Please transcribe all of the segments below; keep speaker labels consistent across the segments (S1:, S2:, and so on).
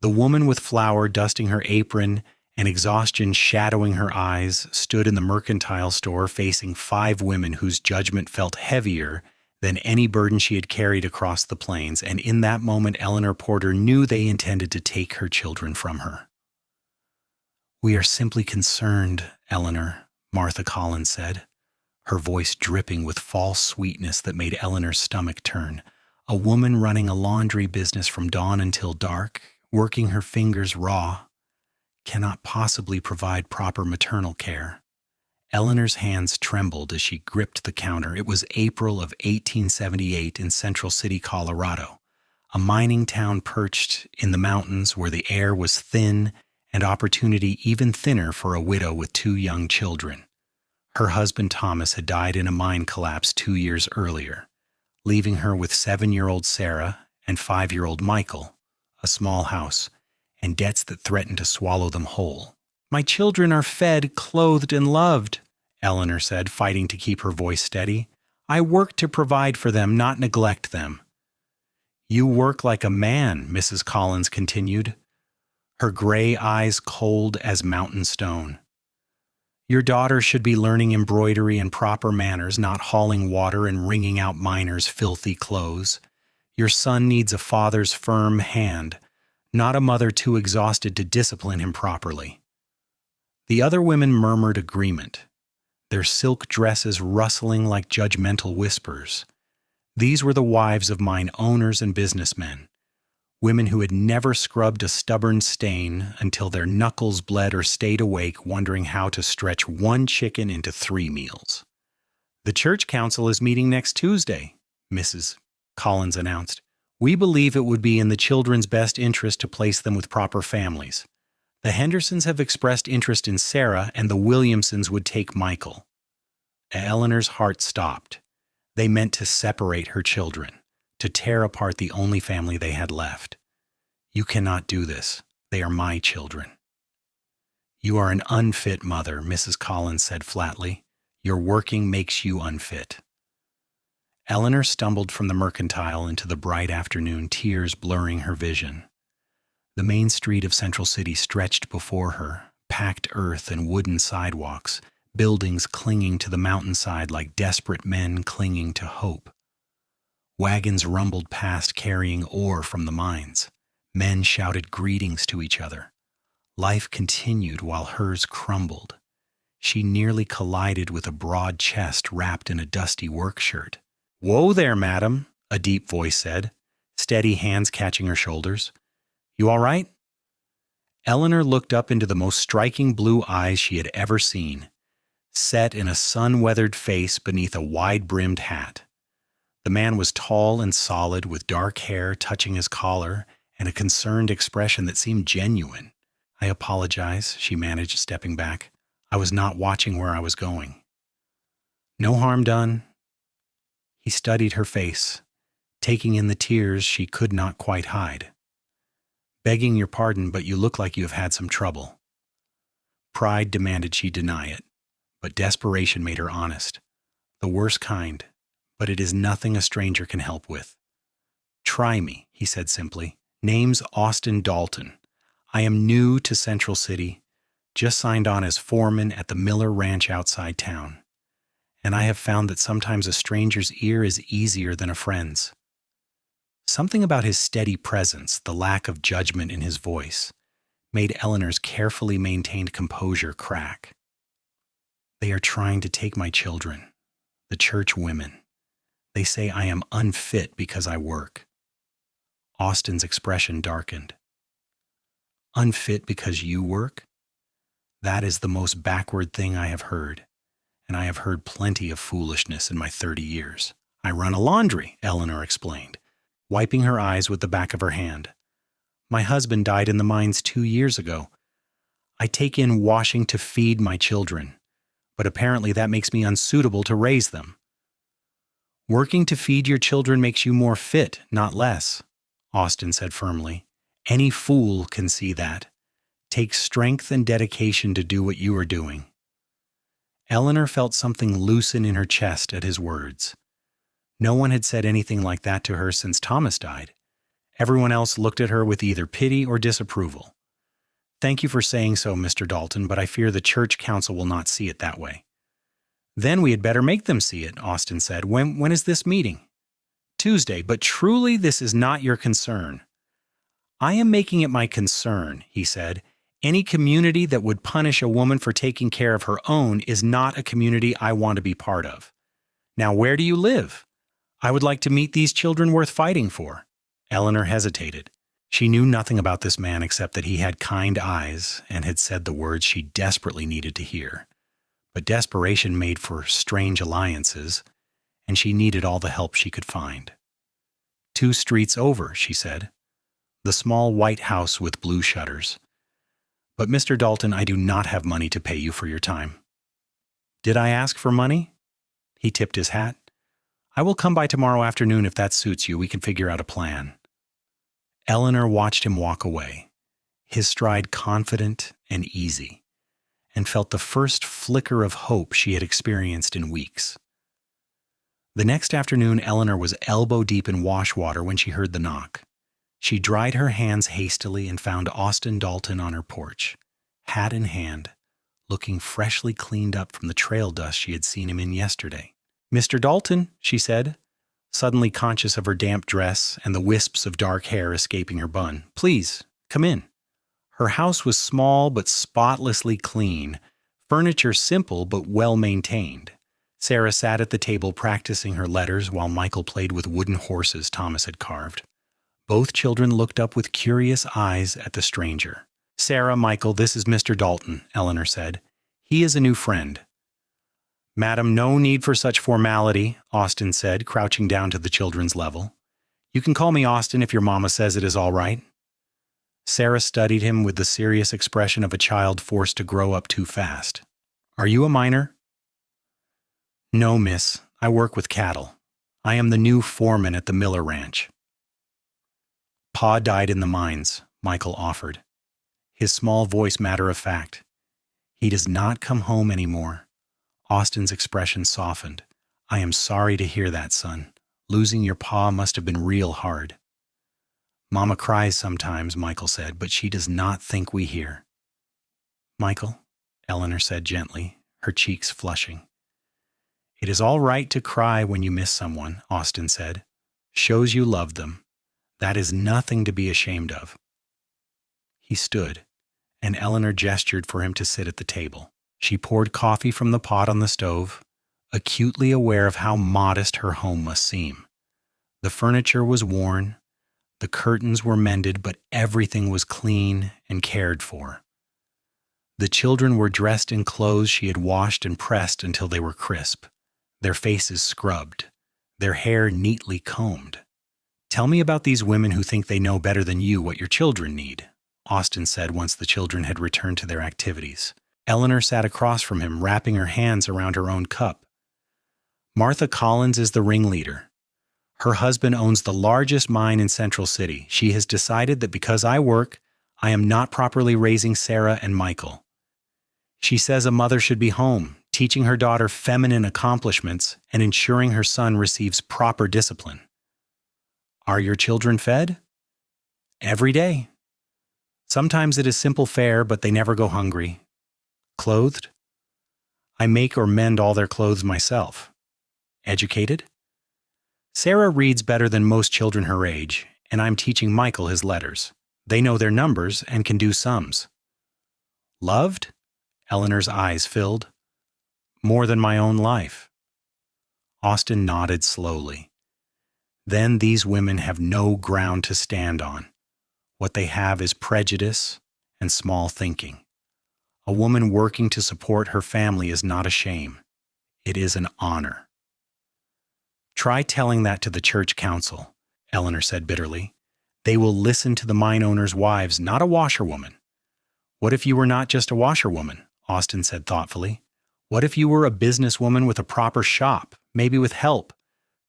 S1: The woman with flour dusting her apron and exhaustion shadowing her eyes stood in the mercantile store facing 5 women whose judgment felt heavier than any burden she had carried across the plains, and in that moment Eleanor Porter knew they intended to take her children from her. "We are simply concerned, Eleanor," Martha Collins said, her voice dripping with false sweetness that made Eleanor's stomach turn. A woman running a laundry business from dawn until dark, working her fingers raw, cannot possibly provide proper maternal care. Eleanor's hands trembled as she gripped the counter. It was April of 1878 in Central City, Colorado, a mining town perched in the mountains where the air was thin and opportunity even thinner for a widow with 2 young children. Her husband Thomas had died in a mine collapse 2 years earlier, leaving her with 7-year-old Sarah and 5-year-old Michael, a small house, and debts that threatened to swallow them whole. "My children are fed, clothed, and loved," Eleanor said, fighting to keep her voice steady. "I work to provide for them, not neglect them." "You work like a man," Mrs. Collins continued, her gray eyes cold as mountain stone. "Your daughter should be learning embroidery and proper manners, not hauling water and wringing out miners' filthy clothes. Your son needs a father's firm hand, not a mother too exhausted to discipline him properly." The other women murmured agreement, their silk dresses rustling like judgmental whispers. These were the wives of mine owners and businessmen, women who had never scrubbed a stubborn stain until their knuckles bled or stayed awake wondering how to stretch 1 chicken into 3 meals. "The church council is meeting next Tuesday," Mrs. Collins announced. "We believe it would be in the children's best interest to place them with proper families. The Hendersons have expressed interest in Sarah, and the Williamsons would take Michael." Eleanor's heart stopped. They meant to separate her children, to tear apart the only family they had left. "You cannot do this. They are my children." "You are an unfit mother," Mrs. Collins said flatly. "Your working makes you unfit." Eleanor stumbled from the mercantile into the bright afternoon, tears blurring her vision. The main street of Central City stretched before her, packed earth and wooden sidewalks, buildings clinging to the mountainside like desperate men clinging to hope. Wagons rumbled past carrying ore from the mines. Men shouted greetings to each other. Life continued while hers crumbled. She nearly collided with a broad chest wrapped in a dusty work shirt. "Whoa there, madam," a deep voice said, steady hands catching her shoulders. "You all right?" Eleanor looked up into the most striking blue eyes she had ever seen, set in a sun-weathered face beneath a wide-brimmed hat. The man was tall and solid, with dark hair touching his collar and a concerned expression that seemed genuine. "I apologize," she managed, stepping back. "I was not watching where I was going." "No harm done." He studied her face, taking in the tears she could not quite hide. "Begging your pardon, but you look like you have had some trouble." Pride demanded she deny it, but desperation made her honest. "The worst kind, but it is nothing a stranger can help with." "Try me," he said simply. "Name's Austin Dalton. I am new to Central City, just signed on as foreman at the Miller Ranch outside town. And I have found that sometimes a stranger's ear is easier than a friend's." Something about his steady presence, the lack of judgment in his voice, made Eleanor's carefully maintained composure crack. "They are trying to take my children, the church women. They say I am unfit because I work." Austin's expression darkened. "Unfit because you work? That is the most backward thing I have heard, and I have heard plenty of foolishness in my 30 years. I run a laundry," Eleanor explained, wiping her eyes with the back of her hand. "My husband died in the mines 2 years ago. I take in washing to feed my children, but apparently that makes me unsuitable to raise them." "Working to feed your children makes you more fit, not less," Austin said firmly. "Any fool can see that. Takes strength and dedication to do what you are doing." Eleanor felt something loosen in her chest at his words. No one had said anything like that to her since Thomas died, Everyone else looked at her with either pity or disapproval. "Thank you for saying so, Mr. Dalton, but I fear the church council will not see it that way." "Then we had better make them see it," Austin said. When is this meeting?" "Tuesday, but truly this is not your concern." "I am making it my concern," he said. "Any community that would punish a woman for taking care of her own is not a community I want to be part of. Now, where do you live? I would like to meet these children worth fighting for." Eleanor hesitated. She knew nothing about this man except that he had kind eyes and had said the words she desperately needed to hear. But desperation made for strange alliances, and she needed all the help she could find. "2 streets over," she said. "The small white house with blue shutters. But Mr. Dalton, I do not have money to pay you for your time." "Did I ask for money?" He tipped his hat. "I will come by tomorrow afternoon if that suits you. We can figure out a plan." Eleanor watched him walk away, his stride confident and easy, and felt the first flicker of hope she had experienced in weeks. The next afternoon, Eleanor was elbow-deep in wash water when she heard the knock. She dried her hands hastily and found Austin Dalton on her porch, hat in hand, looking freshly cleaned up from the trail dust she had seen him in yesterday. "Mr. Dalton," she said, suddenly conscious of her damp dress and the wisps of dark hair escaping her bun. "Please, come in." Her house was small but spotlessly clean, furniture simple but well-maintained. Sarah sat at the table practicing her letters while Michael played with wooden horses Thomas had carved. Both children looked up with curious eyes at the stranger. "Sarah, Michael, this is Mr. Dalton," Eleanor said. "He is a new friend." "Madam, no need for such formality," Austin said, crouching down to the children's level. "You can call me Austin if your mama says it is all right." Sarah studied him with the serious expression of a child forced to grow up too fast. "Are you a miner?" "No, miss. I work with cattle. I am the new foreman at the Miller Ranch." "Pa died in the mines," Michael offered, his small voice matter-of-fact. "He does not come home anymore." Austin's expression softened. "I am sorry to hear that, son. Losing your pa must have been real hard." "Mama cries sometimes," Michael said, "but she does not think we hear." "Michael," Eleanor said gently, her cheeks flushing. "It is all right to cry when you miss someone," Austin said. "Shows you love them. That is nothing to be ashamed of." He stood, and Eleanor gestured for him to sit at the table. She poured coffee from the pot on the stove, acutely aware of how modest her home must seem. The furniture was worn, the curtains were mended, but everything was clean and cared for. The children were dressed in clothes she had washed and pressed until they were crisp, their faces scrubbed, their hair neatly combed. "Tell me about these women who think they know better than you what your children need," Austin said once the children had returned to their activities. Eleanor sat across from him, wrapping her hands around her own cup. "Martha Collins is the ringleader. Her husband owns the largest mine in Central City. She has decided that because I work, I am not properly raising Sarah and Michael. She says a mother should be home, teaching her daughter feminine accomplishments and ensuring her son receives proper discipline." "Are your children fed?" "Every day. Sometimes it is simple fare, but they never go hungry." "Clothed?" "I make or mend all their clothes myself." "Educated?" "Sarah reads better than most children her age, and I'm teaching Michael his letters. They know their numbers and can do sums." "Loved?" Eleanor's eyes filled. "More than my own life." Austin nodded slowly. "Then these women have no ground to stand on. What they have is prejudice and small thinking. A woman working to support her family is not a shame. It is an honor." "Try telling that to the church council," Eleanor said bitterly. "They will listen to the mine owners' wives, not a washerwoman." "What if you were not just a washerwoman?" Austin said thoughtfully. "What if you were a businesswoman with a proper shop, maybe with help,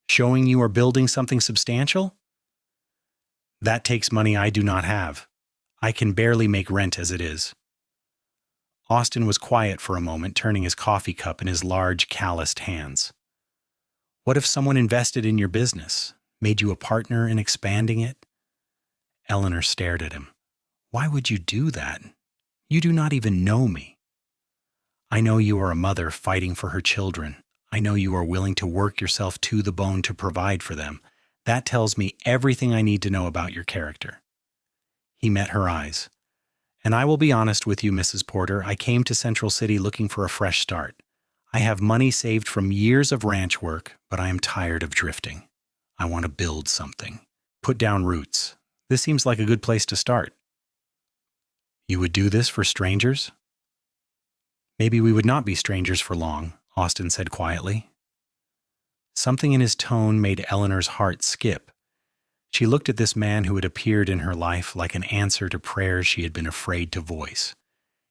S1: showing you are building something substantial?" "That takes money I do not have. I can barely make rent as it is." Austin was quiet for a moment, turning his coffee cup in his large, calloused hands. "What if someone invested in your business, made you a partner in expanding it?" Eleanor stared at him. Why would you do that? You do not even know me. I know you are a mother fighting for her children. I know you are willing to work yourself to the bone to provide for them. That tells me everything I need to know about your character. He met her eyes. And I will be honest with you, Mrs. Porter, I came to Central City looking for a fresh start. I have money saved from years of ranch work, but I am tired of drifting. I want to build something. Put down roots. This seems like a good place to start. You would do this for strangers? Maybe we would not be strangers for long, Austin said quietly. Something in his tone made Eleanor's heart skip. She looked at this man who had appeared in her life like an answer to prayers she had been afraid to voice.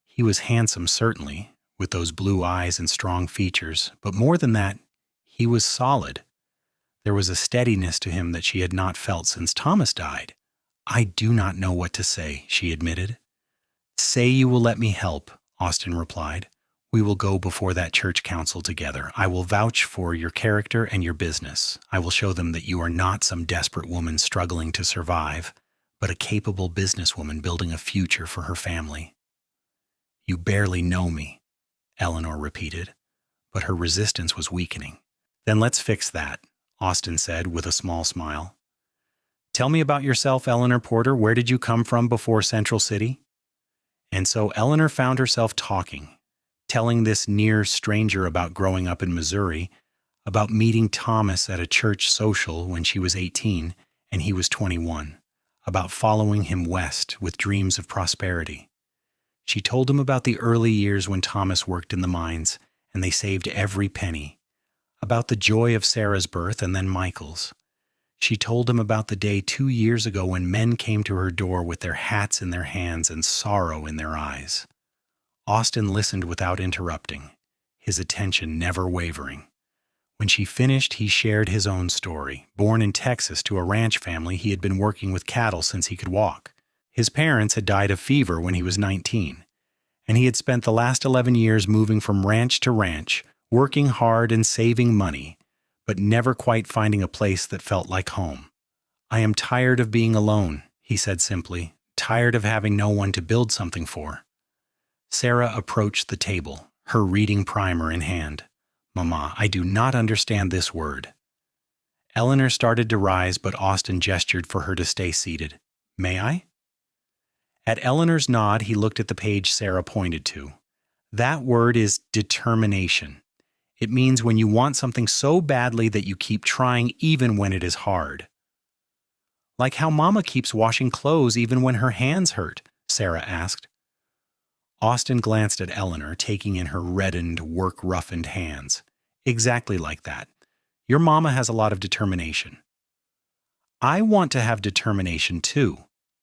S1: He was handsome, certainly, with those blue eyes and strong features, but more than that, he was solid. There was a steadiness to him that she had not felt since Thomas died. I do not know what to say, she admitted. Say you will let me help, Austin replied. We will go before that church council together. I will vouch for your character and your business. I will show them that you are not some desperate woman struggling to survive, but a capable businesswoman building a future for her family. You barely know me, Eleanor repeated, but her resistance was weakening. Then let's fix that, Austin said with a small smile. Tell me about yourself, Eleanor Porter. Where did you come from before Central City? And so Eleanor found herself telling this near stranger about growing up in Missouri, about meeting Thomas at a church social when she was 18 and he was 21, about following him west with dreams of prosperity. She told him about the early years when Thomas worked in the mines and they saved every penny, about the joy of Sarah's birth and then Michael's. She told him about the day 2 years ago when men came to her door with their hats in their hands and sorrow in their eyes. Austin listened without interrupting, his attention never wavering. When she finished, he shared his own story. Born in Texas to a ranch family, he had been working with cattle since he could walk. His parents had died of fever when he was 19, and he had spent the last 11 years moving from ranch to ranch, working hard and saving money, but never quite finding a place that felt like home. I am tired of being alone, he said simply, tired of having no one to build something for. Sarah approached the table, her reading primer in hand. Mama, I do not understand this word. Eleanor started to rise, but Austin gestured for her to stay seated. May I? At Eleanor's nod, he looked at the page Sarah pointed to. That word is determination. It means when you want something so badly that you keep trying even when it is hard. Like how Mama keeps washing clothes even when her hands hurt, Sarah asked. Austin glanced at Eleanor, taking in her reddened, work-roughened hands. Exactly like that. Your mama has a lot of determination. I want to have determination too,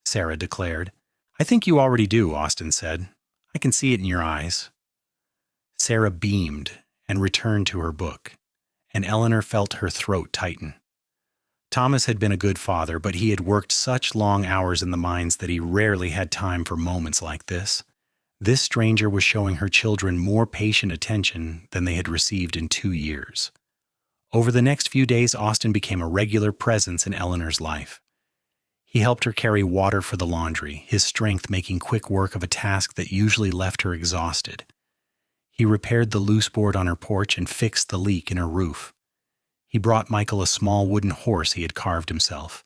S1: Sarah declared. I think you already do, Austin said. I can see it in your eyes. Sarah beamed and returned to her book, and Eleanor felt her throat tighten. Thomas had been a good father, but he had worked such long hours in the mines that he rarely had time for moments like this. This stranger was showing her children more patient attention than they had received in 2 years. Over the next few days, Austin became a regular presence in Eleanor's life. He helped her carry water for the laundry, his strength making quick work of a task that usually left her exhausted. He repaired the loose board on her porch and fixed the leak in her roof. He brought Michael a small wooden horse he had carved himself,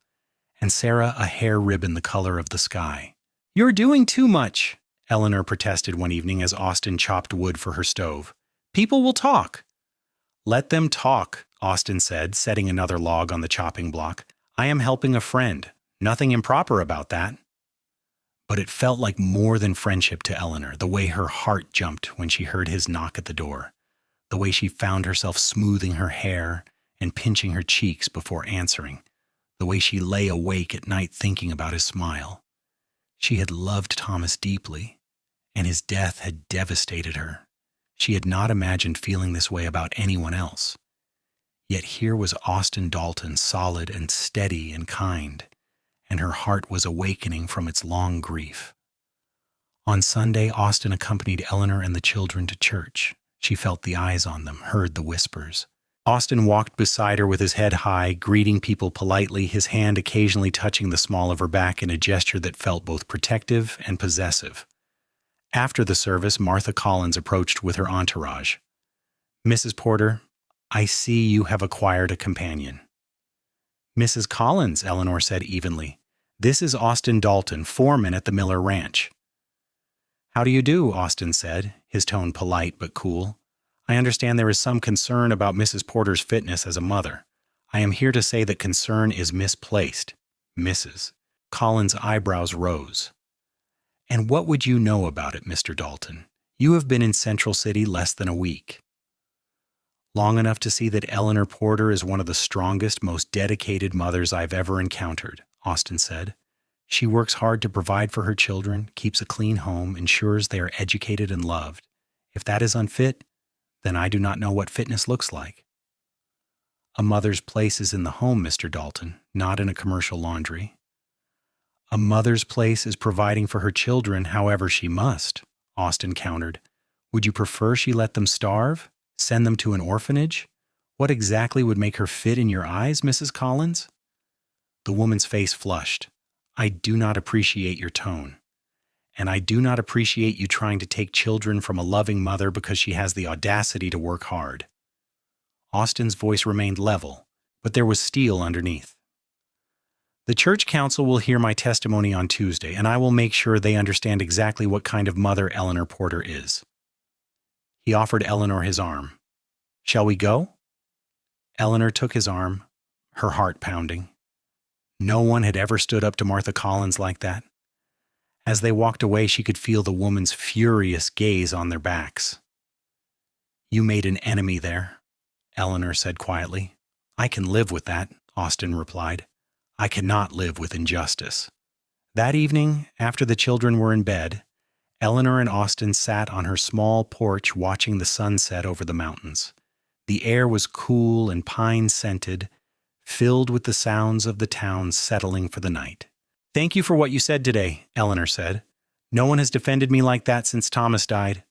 S1: and Sarah a hair ribbon the color of the sky. You're doing too much, Eleanor protested one evening as Austin chopped wood for her stove. People will talk. Let them talk, Austin said, setting another log on the chopping block. I am helping a friend. Nothing improper about that. But it felt like more than friendship to Eleanor, the way her heart jumped when she heard his knock at the door, the way she found herself smoothing her hair and pinching her cheeks before answering, the way she lay awake at night thinking about his smile. She had loved Thomas deeply, and his death had devastated her. She had not imagined feeling this way about anyone else. Yet here was Austin Dalton, solid and steady and kind, and her heart was awakening from its long grief. On Sunday, Austin accompanied Eleanor and the children to church. She felt the eyes on them, heard the whispers. Austin walked beside her with his head high, greeting people politely, his hand occasionally touching the small of her back in a gesture that felt both protective and possessive. After the service, Martha Collins approached with her entourage. "Mrs. Porter, I see you have acquired a companion." "Mrs. Collins," Eleanor said evenly. "This is Austin Dalton, foreman at the Miller Ranch." "How do you do?" Austin said, his tone polite but cool. "I understand there is some concern about Mrs. Porter's fitness as a mother. I am here to say that concern is misplaced." Mrs. Collins' eyebrows rose. "And what would you know about it, Mr. Dalton? You have been in Central City less than a week." "Long enough to see that Eleanor Porter is one of the strongest, most dedicated mothers I've ever encountered," Austin said. "She works hard to provide for her children, keeps a clean home, ensures they are educated and loved. If that is unfit, then I do not know what fitness looks like." "A mother's place is in the home, Mr. Dalton, not in a commercial laundry." "A mother's place is providing for her children however she must," Austin countered. "Would you prefer she let them starve? Send them to an orphanage? What exactly would make her fit in your eyes, Mrs. Collins?" The woman's face flushed. "I do not appreciate your tone. And I do not appreciate you trying to take children from a loving mother because she has the audacity to work hard." Austin's voice remained level, but there was steel underneath. "The church council will hear my testimony on Tuesday, and I will make sure they understand exactly what kind of mother Eleanor Porter is." He offered Eleanor his arm. "Shall we go?" Eleanor took his arm, her heart pounding. No one had ever stood up to Martha Collins like that. As they walked away, she could feel the woman's furious gaze on their backs. "You made an enemy there," Eleanor said quietly. "I can live with that," Austin replied. "I cannot live with injustice." That evening, after the children were in bed, Eleanor and Austin sat on her small porch watching the sunset over the mountains. The air was cool and pine-scented, filled with the sounds of the town settling for the night. "Thank you for what you said today," Eleanor said. "No one has defended me like that since Thomas died."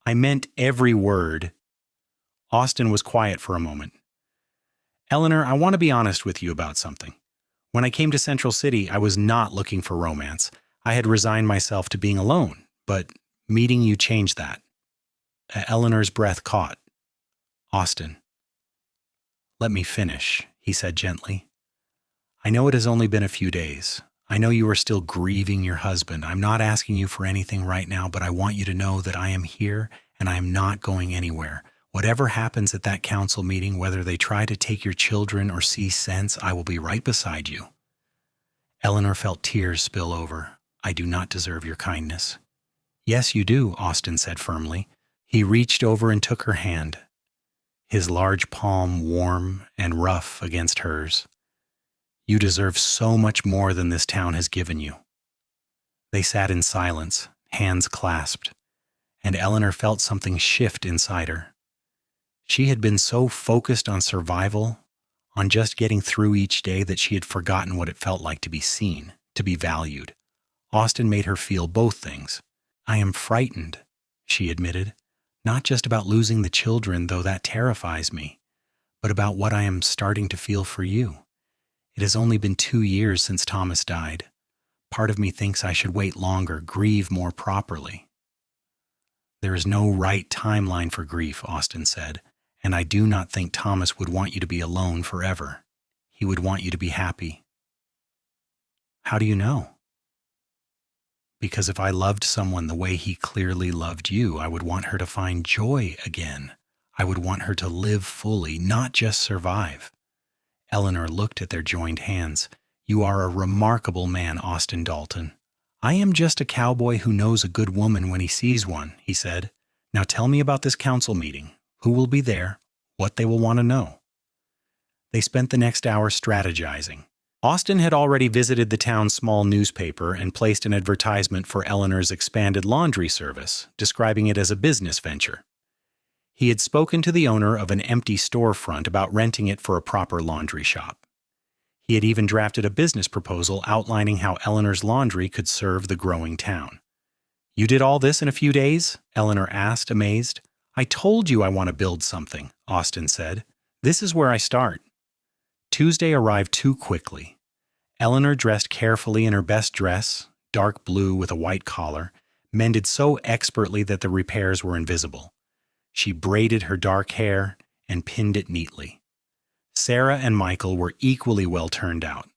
S1: "I meant every word." Austin was quiet for a moment. "Eleanor, I want to be honest with you about something. When I came to Central City, I was not looking for romance. I had resigned myself to being alone, but meeting you changed that." Eleanor's breath caught. "Austin, let me finish," he said gently. "I know it has only been a few days. I know you are still grieving your husband. I'm not asking you for anything right now, but I want you to know that I am here and I am not going anywhere. Whatever happens at that council meeting, whether they try to take your children or see sense, I will be right beside you." Eleanor felt tears spill over. "I do not deserve your kindness." "Yes, you do," Austin said firmly. He reached over and took her hand, his large palm warm and rough against hers. "You deserve so much more than this town has given you." They sat in silence, hands clasped, and Eleanor felt something shift inside her. She had been so focused on survival, on just getting through each day, that she had forgotten what it felt like to be seen, to be valued. Austin made her feel both things. "I am frightened," she admitted, "not just about losing the children, though that terrifies me, but about what I am starting to feel for you. It has only been 2 years since Thomas died. Part of me thinks I should wait longer, grieve more properly." "There is no right timeline for grief," Austin said, "and I do not think Thomas would want you to be alone forever. He would want you to be happy." "How do you know?" "Because if I loved someone the way he clearly loved you, I would want her to find joy again. I would want her to live fully, not just survive." Eleanor looked at their joined hands. "You are a remarkable man, Austin Dalton." "I am just a cowboy who knows a good woman when he sees one," he said. "Now tell me about this council meeting. Who will be there? What they will want to know." They spent the next hour strategizing. Austin had already visited the town's small newspaper and placed an advertisement for Eleanor's expanded laundry service, describing it as a business venture. He had spoken to the owner of an empty storefront about renting it for a proper laundry shop. He had even drafted a business proposal outlining how Eleanor's laundry could serve the growing town. "You did all this in a few days?" Eleanor asked, amazed. "I told you I want to build something," Austin said. This is where I start. Tuesday arrived too quickly. Eleanor, dressed carefully in her best dress, dark blue with a white collar, mended so expertly that the repairs were invisible. She braided her dark hair and pinned it neatly. Sarah and Michael were equally well turned out,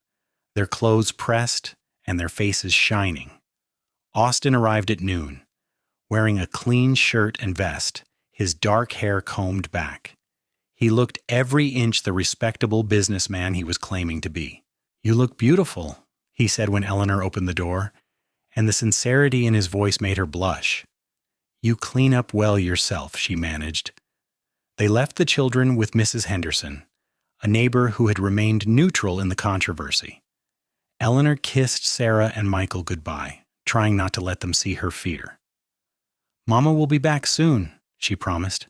S1: their clothes pressed and their faces shining. Austin arrived at noon, wearing a clean shirt and vest, his dark hair combed back. He looked every inch the respectable businessman he was claiming to be. "You look beautiful," he said when Eleanor opened the door, and the sincerity in his voice made her blush. "You clean up well yourself," she managed. They left the children with Mrs. Henderson, a neighbor who had remained neutral in the controversy. Eleanor kissed Sarah and Michael goodbye, trying not to let them see her fear. "Mama will be back soon," she promised.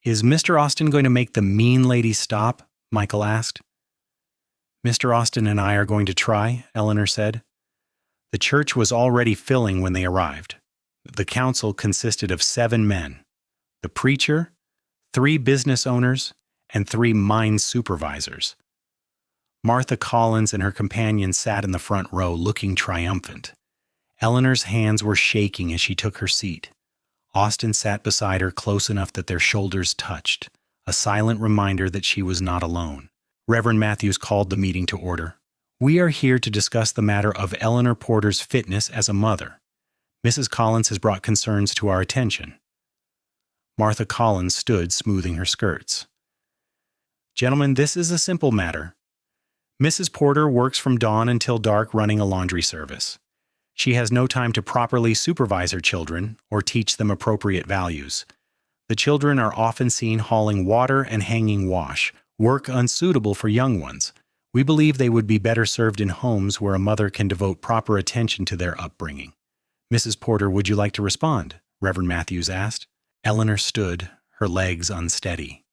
S1: "Is Mr. Austin going to make the mean lady stop?" Michael asked. "Mr. Austin and I are going to try," Eleanor said. The church was already filling when they arrived. The council consisted of 7 men: the preacher, 3 business owners, and 3 mine supervisors. Martha Collins and her companion sat in the front row looking triumphant. Eleanor's hands were shaking as she took her seat. Austin sat beside her close enough that their shoulders touched, a silent reminder that she was not alone. Reverend Matthews called the meeting to order. "We are here to discuss the matter of Eleanor Porter's fitness as a mother. Mrs. Collins has brought concerns to our attention." Martha Collins stood smoothing her skirts. "Gentlemen, this is a simple matter. Mrs. Porter works from dawn until dark running a laundry service. She has no time to properly supervise her children or teach them appropriate values. The children are often seen hauling water and hanging wash, work unsuitable for young ones. We believe they would be better served in homes where a mother can devote proper attention to their upbringing." "Mrs. Porter, would you like to respond?" Reverend Matthews asked. Eleanor stood, her legs unsteady.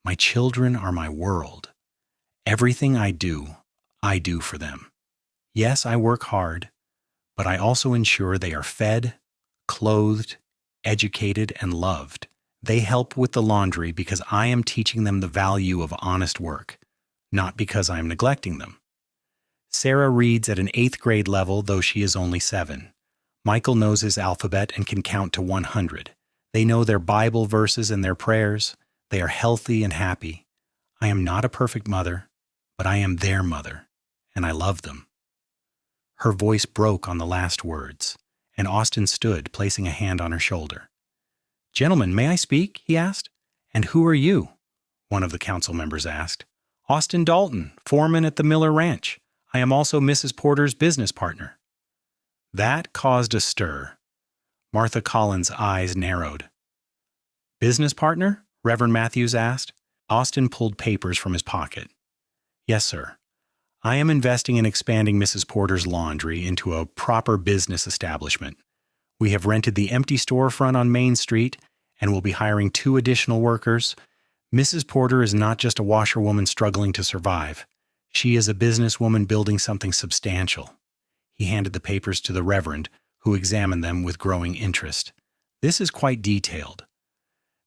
S1: "My children are my world. Everything I do for them. Yes, I work hard, but I also ensure they are fed, clothed, educated, and loved. They help with the laundry because I am teaching them the value of honest work, not because I am neglecting them. Sarah reads at an 8th grade level, though she is only 7. Michael knows his alphabet and can count to 100. They know their Bible verses and their prayers. They are healthy and happy. I am not a perfect mother, but I am their mother, and I love them." Her voice broke on the last words, and Austin stood, placing a hand on her shoulder. "Gentlemen, may I speak?" he asked. "And who are you?" one of the council members asked. "Austin Dalton, foreman at the Miller Ranch. I am also Mrs. Porter's business partner." That caused a stir. Martha Collins' eyes narrowed. "Business partner?" Reverend Matthews asked. Austin pulled papers from his pocket. "Yes, sir. I am investing in expanding Mrs. Porter's laundry into a proper business establishment. We have rented the empty storefront on Main Street and will be hiring 2 additional workers. Mrs. Porter is not just a washerwoman struggling to survive. She is a businesswoman building something substantial." He handed the papers to the Reverend, who examined them with growing interest. "This is quite detailed."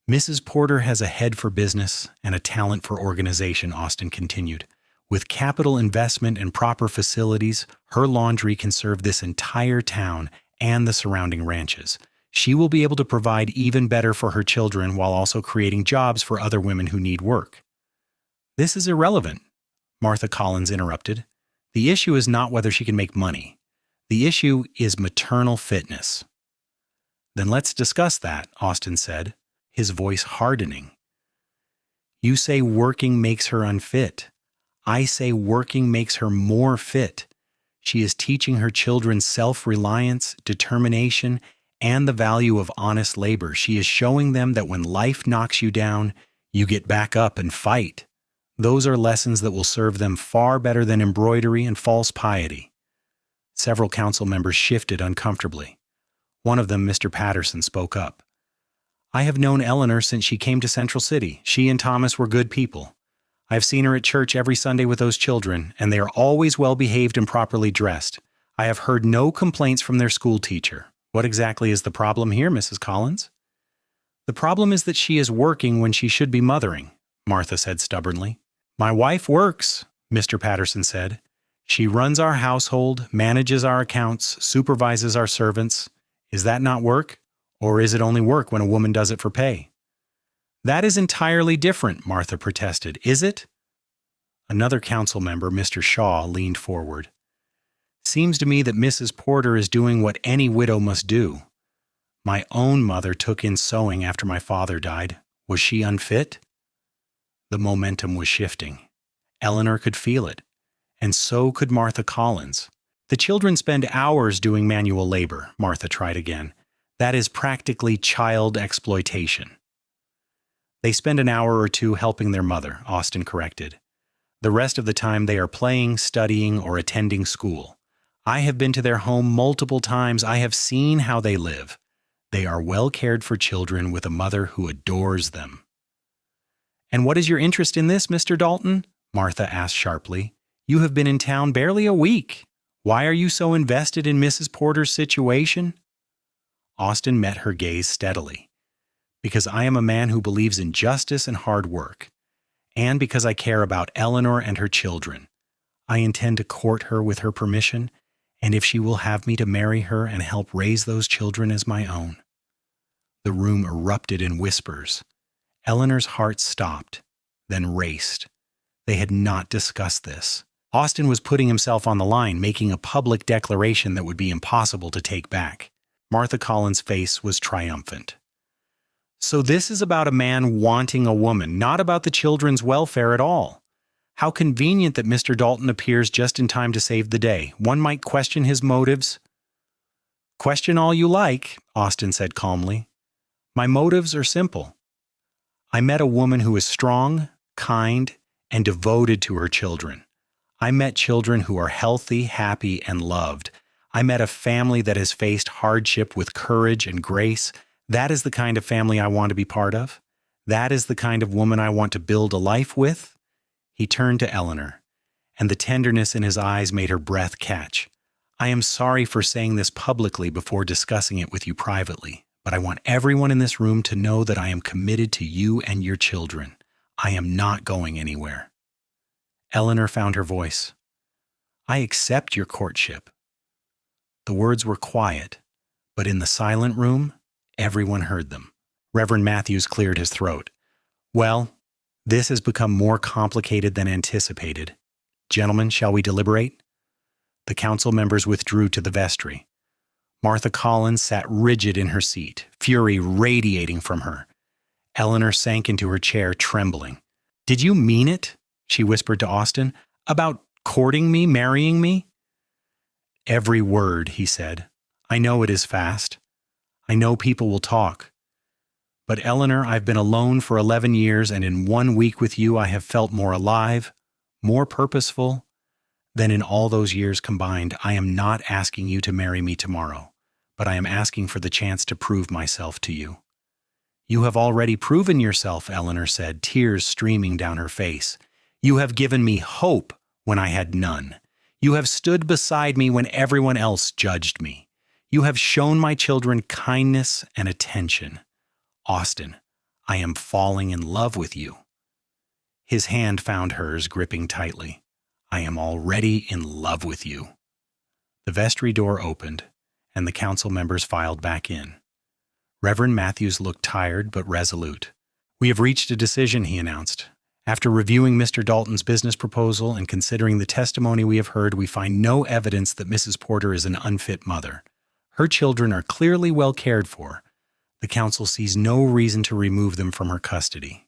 S1: "Mrs. Porter has a head for business and a talent for organization," Austin continued. "With capital investment and proper facilities, her laundry can serve this entire town and the surrounding ranches. She will be able to provide even better for her children while also creating jobs for other women who need work." "This is irrelevant," Martha Collins interrupted. "The issue is not whether she can make money. The issue is maternal fitness." "Then let's discuss that," Austin said, his voice hardening. "You say working makes her unfit. I say working makes her more fit. She is teaching her children self-reliance, determination, and the value of honest labor. She is showing them that when life knocks you down, you get back up and fight. Those are lessons that will serve them far better than embroidery and false piety." Several council members shifted uncomfortably. One of them, Mr. Patterson, spoke up. "I have known Eleanor since she came to Central City. She and Thomas were good people. I have seen her at church every Sunday with those children, and they are always well behaved and properly dressed. I have heard no complaints from their school teacher. What exactly is the problem here, Mrs. Collins?" "The problem is that she is working when she should be mothering. Martha said stubbornly. My wife works, Mr. Patterson said. She runs our household, manages our accounts, supervises our servants. Is that not work? Or is it only work when a woman does it for pay? That is entirely different, Martha protested. Is it? Another council member, Mr. Shaw, leaned forward. Seems to me that Mrs. Porter is doing what any widow must do. My own mother took in sewing after my father died. Was she unfit? The momentum was shifting. Eleanor could feel it, and so could Martha Collins. The children spend hours doing manual labor, Martha tried again. That is practically child exploitation. They spend an hour or two helping their mother, Austin corrected. The rest of the time they are playing, studying, or attending school. I have been to their home multiple times. I have seen how they live. They are well cared for children with a mother who adores them. And what is your interest in this, Mr. Dalton? Martha asked sharply. You have been in town barely a week. Why are you so invested in Mrs. Porter's situation? Austin met her gaze steadily. Because I am a man who believes in justice and hard work, and because I care about Eleanor and her children. I intend to court her with her permission, and if she will have me to marry her and help raise those children as my own. The room erupted in whispers. Eleanor's heart stopped, then raced. They had not discussed this. Austin was putting himself on the line, making a public declaration that would be impossible to take back. Martha Collins' face was triumphant. So this is about a man wanting a woman, not about the children's welfare at all. How convenient that Mr. Dalton appears just in time to save the day. One might question his motives. Question all you like, Austin said calmly. My motives are simple. I met a woman who is strong, kind, and devoted to her children. I met children who are healthy, happy, and loved. I met a family that has faced hardship with courage and grace. That is the kind of family I want to be part of. That is the kind of woman I want to build a life with. He turned to Eleanor, and the tenderness in his eyes made her breath catch. I am sorry for saying this publicly before discussing it with you privately, but I want everyone in this room to know that I am committed to you and your children. I am not going anywhere. Eleanor found her voice. I accept your courtship. The words were quiet, but in the silent room, everyone heard them. Reverend Matthews cleared his throat. Well, this has become more complicated than anticipated. Gentlemen, shall we deliberate? The council members withdrew to the vestry. Martha Collins sat rigid in her seat, fury radiating from her. Eleanor sank into her chair, trembling. Did you mean it? She whispered to Austin. About courting me, marrying me? Every word, he said. I know it is fast. I know people will talk. But Eleanor, I've been alone for 11 years, and in 1 week with you I have felt more alive, more purposeful than in all those years combined. I am not asking you to marry me tomorrow, but I am asking for the chance to prove myself to you. You have already proven yourself, Eleanor said, tears streaming down her face. You have given me hope when I had none. You have stood beside me when everyone else judged me. You have shown my children kindness and attention. Austin, I am falling in love with you. His hand found hers, gripping tightly. I am already in love with you. The vestry door opened, and the council members filed back in. Reverend Matthews looked tired but resolute. We have reached a decision, he announced. After reviewing Mr. Dalton's business proposal and considering the testimony we have heard, we find no evidence that Mrs. Porter is an unfit mother. Her children are clearly well cared for. The council sees no reason to remove them from her custody.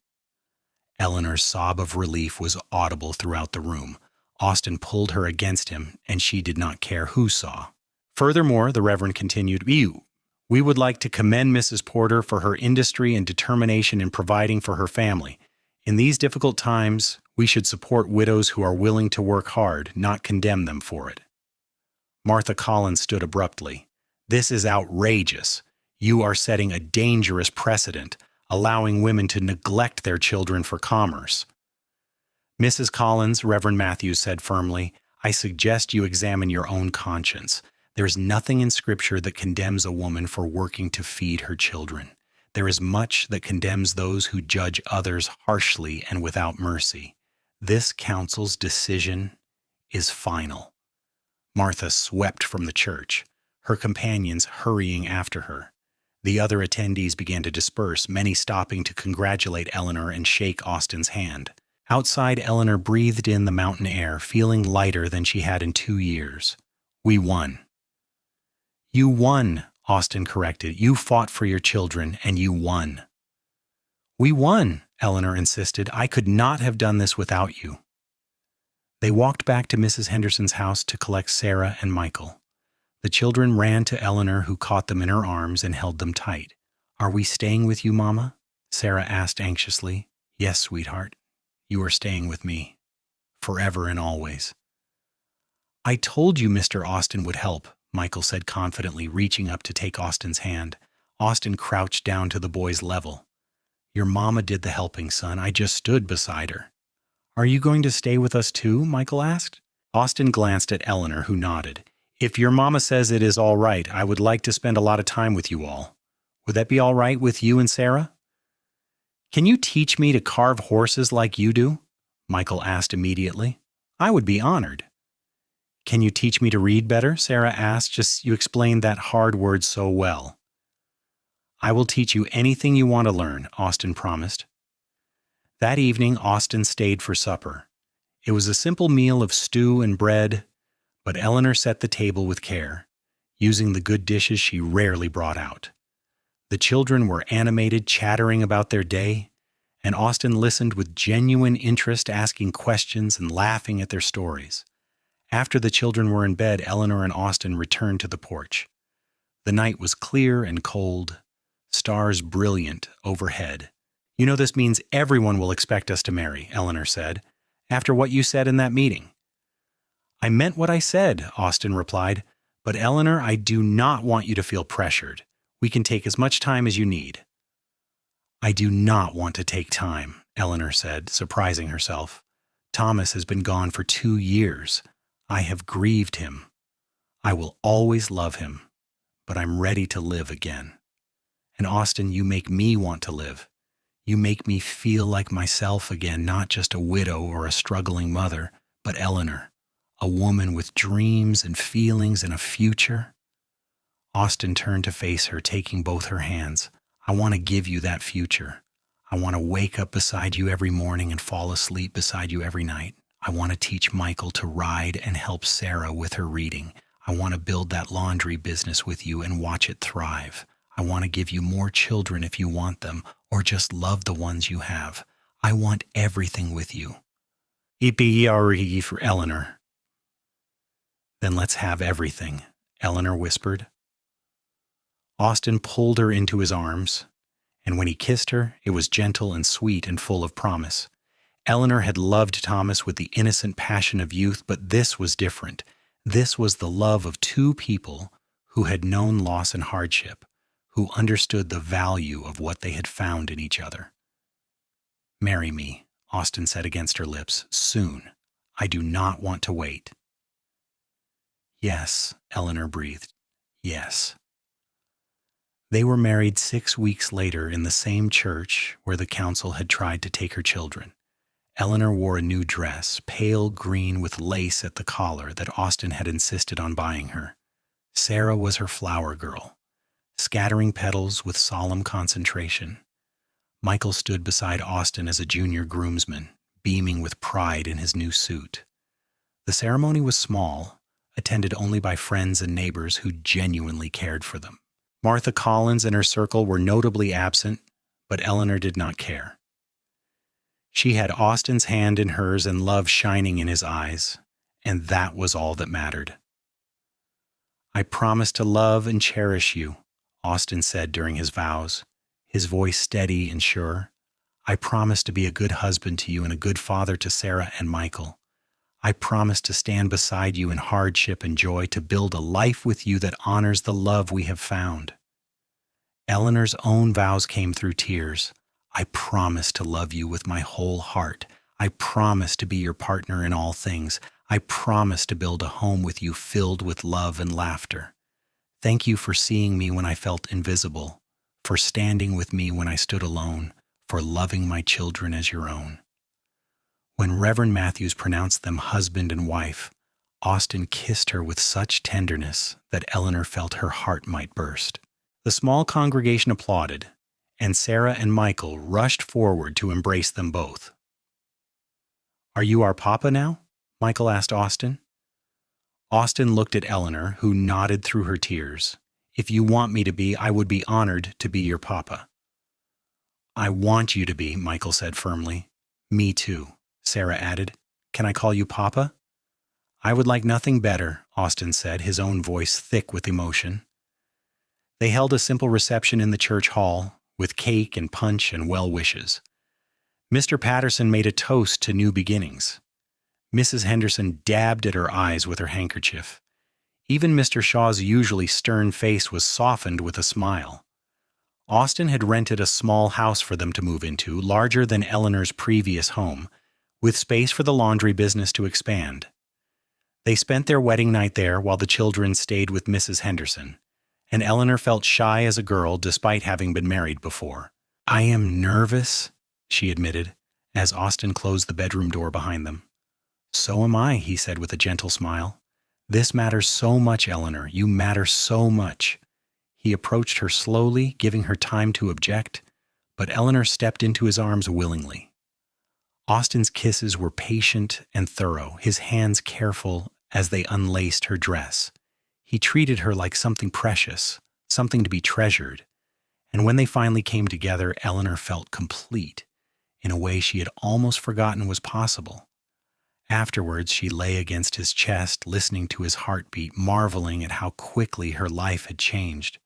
S1: Eleanor's sob of relief was audible throughout the room. Austin pulled her against him, and she did not care who saw. Furthermore, the Reverend continued, We would like to commend Mrs. Porter for her industry and determination in providing for her family. In these difficult times, we should support widows who are willing to work hard, not condemn them for it. Martha Collins stood abruptly. This is outrageous. You are setting a dangerous precedent, allowing women to neglect their children for commerce. Mrs. Collins, Reverend Matthews said firmly, I suggest you examine your own conscience. There is nothing in Scripture that condemns a woman for working to feed her children. There is much that condemns those who judge others harshly and without mercy. This council's decision is final." Martha swept from the church, her companions hurrying after her. The other attendees began to disperse, many stopping to congratulate Eleanor and shake Austin's hand. Outside, Eleanor breathed in the mountain air, feeling lighter than she had in 2 years. "We won." "You won," Austin corrected. "You fought for your children, and you won." "We won," Eleanor insisted. "I could not have done this without you." They walked back to Mrs. Henderson's house to collect Sarah and Michael. The children ran to Eleanor, who caught them in her arms and held them tight. "Are we staying with you, Mama?" Sarah asked anxiously. "Yes, sweetheart. You are staying with me. Forever and always." "I told you Mr. Austin would help," Michael said confidently, reaching up to take Austin's hand. Austin crouched down to the boy's level. "Your mama did the helping, son. I just stood beside her." "Are you going to stay with us too?" Michael asked. Austin glanced at Eleanor, who nodded. "If your mama says it is all right, I would like to spend a lot of time with you all. Would that be all right with you and Sarah?" "Can you teach me to carve horses like you do?" Michael asked immediately. "I would be honored." "Can you teach me to read better?" Sarah asked. "Just you explained that hard word so well." "I will teach you anything you want to learn," Austin promised. That evening, Austin stayed for supper. It was a simple meal of stew and bread, but Eleanor set the table with care, using the good dishes she rarely brought out. The children were animated, chattering about their day, and Austin listened with genuine interest, asking questions and laughing at their stories. After the children were in bed, Eleanor and Austin returned to the porch. The night was clear and cold, stars brilliant overhead. "You know this means everyone will expect us to marry," Eleanor said, "after what you said in that meeting." "I meant what I said," Austin replied, "but Eleanor, I do not want you to feel pressured. We can take as much time as you need." "I do not want to take time," Eleanor said, surprising herself. "Thomas has been gone for 2 years. I have grieved him. I will always love him, but I'm ready to live again. And Austin, you make me want to live. You make me feel like myself again, not just a widow or a struggling mother, but Eleanor, a woman with dreams and feelings and a future." Austin turned to face her, taking both her hands. "I want to give you that future. I want to wake up beside you every morning and fall asleep beside you every night. I want to teach Michael to ride and help Sarah with her reading. I want to build that laundry business with you and watch it thrive. I want to give you more children if you want them, or just love the ones you have. I want everything with you." "Ipi for Eleanor." "Then let's have everything," Eleanor whispered. Austin pulled her into his arms, and when he kissed her, it was gentle and sweet and full of promise. Eleanor had loved Thomas with the innocent passion of youth, but this was different. This was the love of 2 people who had known loss and hardship, who understood the value of what they had found in each other. "Marry me," Austin said against her lips, "soon. I do not want to wait." "Yes," Eleanor breathed. "Yes." They were married 6 weeks later in the same church where the council had tried to take her children. Eleanor wore a new dress, pale green with lace at the collar that Austin had insisted on buying her. Sarah was her flower girl, scattering petals with solemn concentration. Michael stood beside Austin as a junior groomsman, beaming with pride in his new suit. The ceremony was small, attended only by friends and neighbors who genuinely cared for them. Martha Collins and her circle were notably absent, but Eleanor did not care. She had Austin's hand in hers and love shining in his eyes, and that was all that mattered. "I promise to love and cherish you," Austin said during his vows, his voice steady and sure. "I promise to be a good husband to you and a good father to Sarah and Michael. I promise to stand beside you in hardship and joy, to build a life with you that honors the love we have found." Eleanor's own vows came through tears. "I promise to love you with my whole heart. I promise to be your partner in all things. I promise to build a home with you filled with love and laughter. Thank you for seeing me when I felt invisible, for standing with me when I stood alone, for loving my children as your own." When Reverend Matthews pronounced them husband and wife, Austin kissed her with such tenderness that Eleanor felt her heart might burst. The small congregation applauded, and Sarah and Michael rushed forward to embrace them both. "Are you our papa now?" Michael asked Austin. Austin looked at Eleanor, who nodded through her tears. "If you want me to be, I would be honored to be your papa." "I want you to be," Michael said firmly. "Me too," Sarah added. "Can I call you papa?" "I would like nothing better," Austin said, his own voice thick with emotion. They held a simple reception in the church hall, with cake and punch and well wishes. Mr. Patterson made a toast to new beginnings. Mrs. Henderson dabbed at her eyes with her handkerchief. Even Mr. Shaw's usually stern face was softened with a smile. Austin had rented a small house for them to move into, larger than Eleanor's previous home, with space for the laundry business to expand. They spent their wedding night there while the children stayed with Mrs. Henderson, and Eleanor felt shy as a girl despite having been married before. "I am nervous," she admitted, as Austin closed the bedroom door behind them. "So am I," he said with a gentle smile. "This matters so much, Eleanor. You matter so much." He approached her slowly, giving her time to object, but Eleanor stepped into his arms willingly. Austin's kisses were patient and thorough, his hands careful as they unlaced her dress. He treated her like something precious, something to be treasured, and when they finally came together, Eleanor felt complete, in a way she had almost forgotten was possible. Afterwards, she lay against his chest, listening to his heartbeat, marveling at how quickly her life had changed.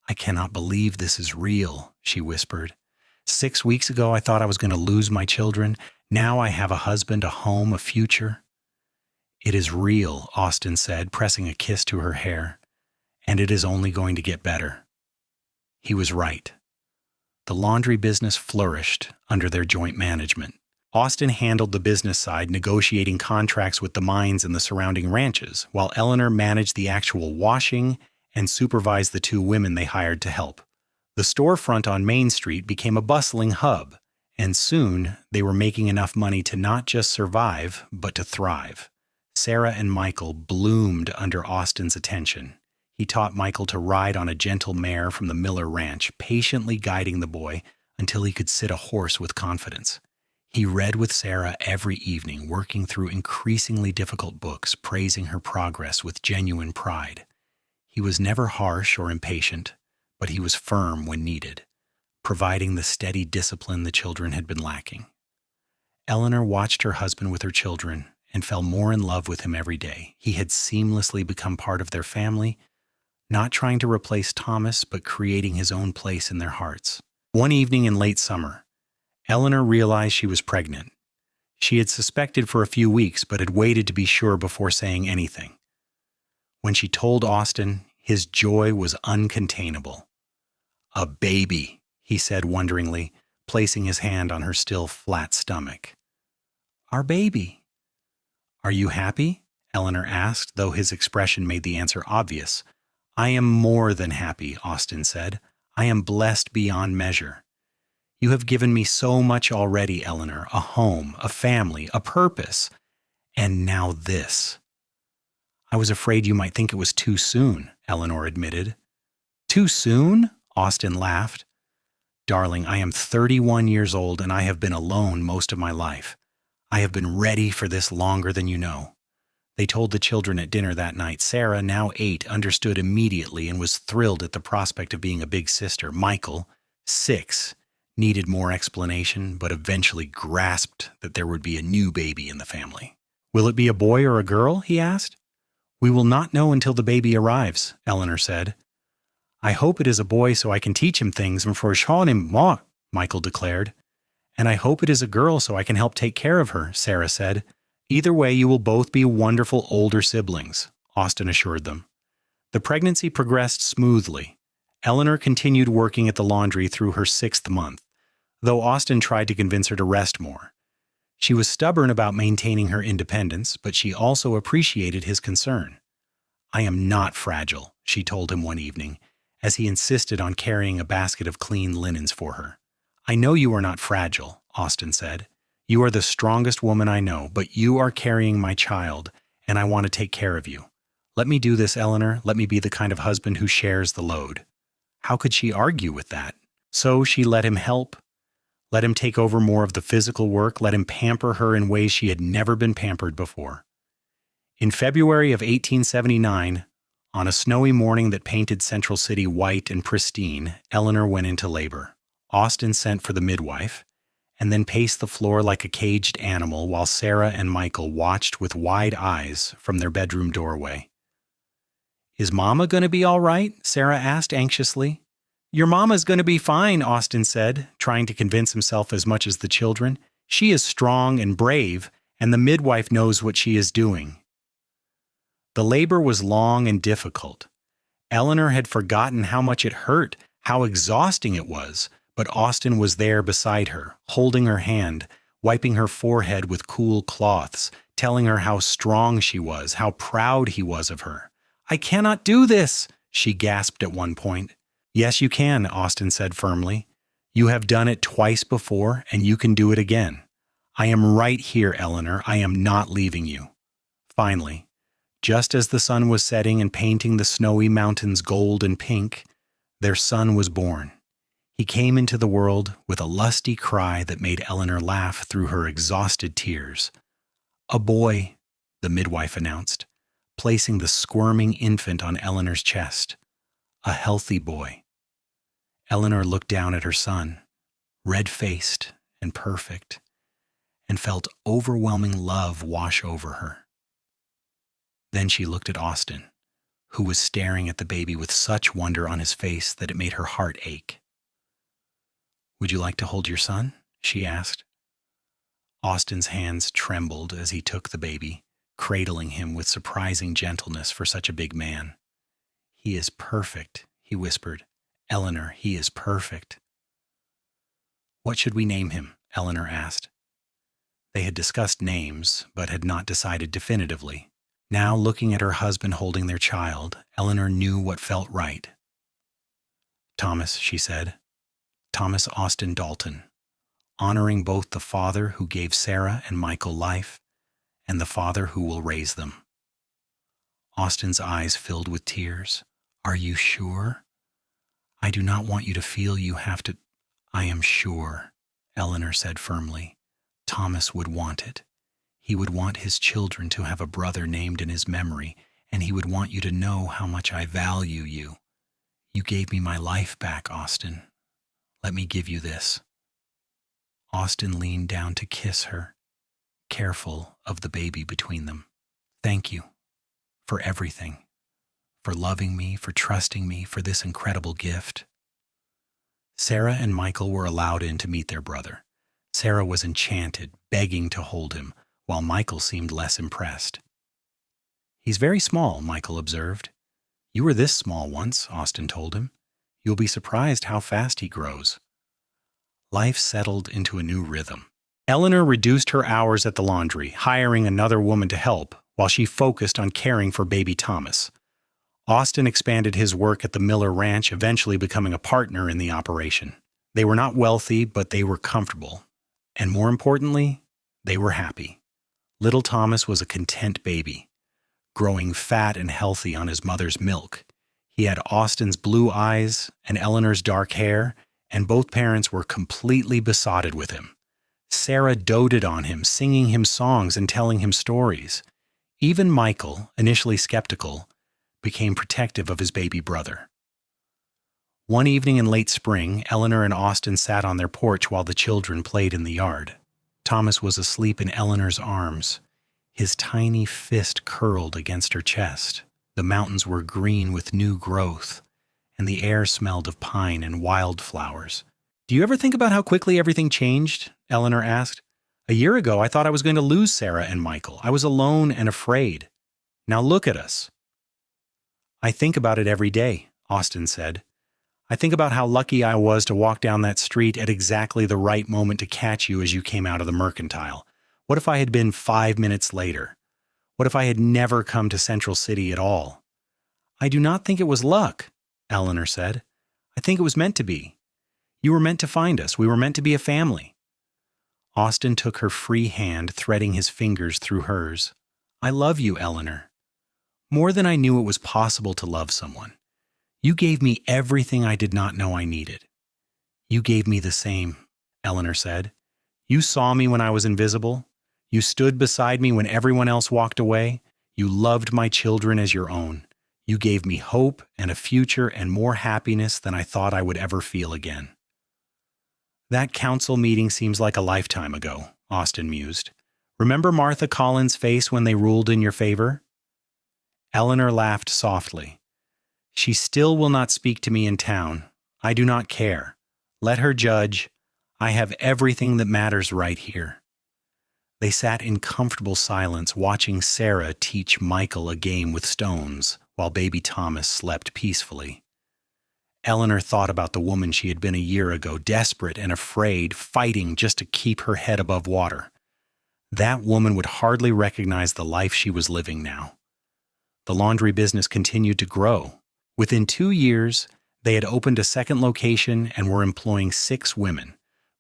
S1: "I cannot believe this is real," she whispered. 6 weeks ago, I thought I was going to lose my children. Now I have a husband, a home, a future." "It is real," Austin said, pressing a kiss to her hair, "and it is only going to get better." He was right. The laundry business flourished under their joint management. Austin handled the business side, negotiating contracts with the mines and the surrounding ranches, while Eleanor managed the actual washing and supervised the 2 women they hired to help. The storefront on Main Street became a bustling hub, and soon they were making enough money to not just survive, but to thrive. Sarah and Michael bloomed under Austin's attention. He taught Michael to ride on a gentle mare from the Miller Ranch, patiently guiding the boy until he could sit a horse with confidence. He read with Sarah every evening, working through increasingly difficult books, praising her progress with genuine pride. He was never harsh or impatient, but he was firm when needed, providing the steady discipline the children had been lacking. Eleanor watched her husband with her children and fell more in love with him every day. He had seamlessly become part of their family, not trying to replace Thomas, but creating his own place in their hearts. One evening in late summer, Eleanor realized she was pregnant. She had suspected for a few weeks, but had waited to be sure before saying anything. When she told Austin, his joy was uncontainable. "A baby," he said wonderingly, placing his hand on her still flat stomach. "Our baby." "Are you happy?" Eleanor asked, though his expression made the answer obvious. "I am more than happy," Austin said. "I am blessed beyond measure. You have given me so much already, Eleanor, a home, a family, a purpose, and now this." "I was afraid you might think it was too soon," Eleanor admitted. "Too soon?" Austin laughed. "Darling, I am 31 years old and I have been alone most of my life. I have been ready for this longer than you know." They told the children at dinner that night. Sarah, now 8, understood immediately and was thrilled at the prospect of being a big sister. Michael, 6, needed more explanation, but eventually grasped that there would be a new baby in the family. "Will it be a boy or a girl?" he asked. "We will not know until the baby arrives," Eleanor said. "I hope it is a boy so I can teach him things and forschauen him more," Michael declared. "And I hope it is a girl so I can help take care of her," Sarah said. "Either way, you will both be wonderful older siblings," Austin assured them. The pregnancy progressed smoothly. Eleanor continued working at the laundry through her 6th month, though Austin tried to convince her to rest more. She was stubborn about maintaining her independence, but she also appreciated his concern. "I am not fragile," she told him one evening, as he insisted on carrying a basket of clean linens for her. "I know you are not fragile," Austin said. "You are the strongest woman I know, but you are carrying my child, and I want to take care of you. Let me do this, Eleanor. Let me be the kind of husband who shares the load." How could she argue with that? So she let him help, let him take over more of the physical work, let him pamper her in ways she had never been pampered before. In February of 1879, on a snowy morning that painted Central City white and pristine, Eleanor went into labor. Austin sent for the midwife, and then paced the floor like a caged animal while Sarah and Michael watched with wide eyes from their bedroom doorway. "Is Mama going to be all right?" Sarah asked anxiously. "Your Mama's going to be fine," Austin said, trying to convince himself as much as the children. "She is strong and brave, and the midwife knows what she is doing." The labor was long and difficult. Eleanor had forgotten how much it hurt, how exhausting it was, but Austin was there beside her, holding her hand, wiping her forehead with cool cloths, telling her how strong she was, how proud he was of her. "I cannot do this," she gasped at one point. "Yes, you can," Austin said firmly. "You have done it twice before, and you can do it again. I am right here, Eleanor. I am not leaving you." Finally, just as the sun was setting and painting the snowy mountains gold and pink, their son was born. He came into the world with a lusty cry that made Eleanor laugh through her exhausted tears. "A boy," the midwife announced, placing the squirming infant on Eleanor's chest. "A healthy boy." Eleanor looked down at her son, red-faced and perfect, and felt overwhelming love wash over her. Then she looked at Austin, who was staring at the baby with such wonder on his face that it made her heart ache. "Would you like to hold your son?" she asked. Austin's hands trembled as he took the baby, cradling him with surprising gentleness for such a big man. "He is perfect," he whispered. "Eleanor, he is perfect." "What should we name him?" Eleanor asked. They had discussed names, but had not decided definitively. Now, looking at her husband holding their child, Eleanor knew what felt right. "Thomas," she said. "Thomas Austin Dalton, honoring both the father who gave Sarah and Michael life and the father who will raise them." Austin's eyes filled with tears. "Are you sure? I do not want you to feel you have to—" "I am sure," Eleanor said firmly. "Thomas would want it. He would want his children to have a brother named in his memory, and he would want you to know how much I value you. You gave me my life back, Austin. Let me give you this." Austin leaned down to kiss her, careful of the baby between them. "Thank you for everything, for loving me, for trusting me, for this incredible gift." Sarah and Michael were allowed in to meet their brother. Sarah was enchanted, begging to hold him, while Michael seemed less impressed. "He's very small," Michael observed. "You were this small once," Austin told him. "You'll be surprised how fast he grows." Life settled into a new rhythm. Eleanor reduced her hours at the laundry, hiring another woman to help, while she focused on caring for baby Thomas. Austin expanded his work at the Miller Ranch, eventually becoming a partner in the operation. They were not wealthy, but they were comfortable. And more importantly, they were happy. Little Thomas was a content baby, growing fat and healthy on his mother's milk. He had Austin's blue eyes and Eleanor's dark hair, and both parents were completely besotted with him. Sarah doted on him, singing him songs and telling him stories. Even Michael, initially skeptical, became protective of his baby brother. One evening in late spring, Eleanor and Austin sat on their porch while the children played in the yard. Thomas was asleep in Eleanor's arms, his tiny fist curled against her chest. The mountains were green with new growth, and the air smelled of pine and wildflowers. "Do you ever think about how quickly everything changed?" Eleanor asked. "A year ago, I thought I was going to lose Sarah and Michael. I was alone and afraid. Now look at us." "I think about it every day," Austin said. "I think about how lucky I was to walk down that street at exactly the right moment to catch you as you came out of the mercantile. What if I had been 5 minutes later? What if I had never come to Central City at all? I do not think it was luck. Eleanor said. "I think it was meant to be. You were meant to find us. We were meant to be a family." Austin took her free hand, threading his fingers through hers. "I love you, Eleanor. More than I knew it was possible to love someone. You gave me everything I did not know I needed." "You gave me the same," Eleanor said. "You saw me when I was invisible. You stood beside me when everyone else walked away. You loved my children as your own. You gave me hope and a future and more happiness than I thought I would ever feel again." "That council meeting seems like a lifetime ago," Austin mused. "Remember Martha Collins' face when they ruled in your favor?" Eleanor laughed softly. "She still will not speak to me in town. I do not care. Let her judge. I have everything that matters right here." They sat in comfortable silence, watching Sarah teach Michael a game with stones while baby Thomas slept peacefully. Eleanor thought about the woman she had been a year ago, desperate and afraid, fighting just to keep her head above water. That woman would hardly recognize the life she was living now. The laundry business continued to grow. Within 2 years, they had opened a second location and were employing 6 women,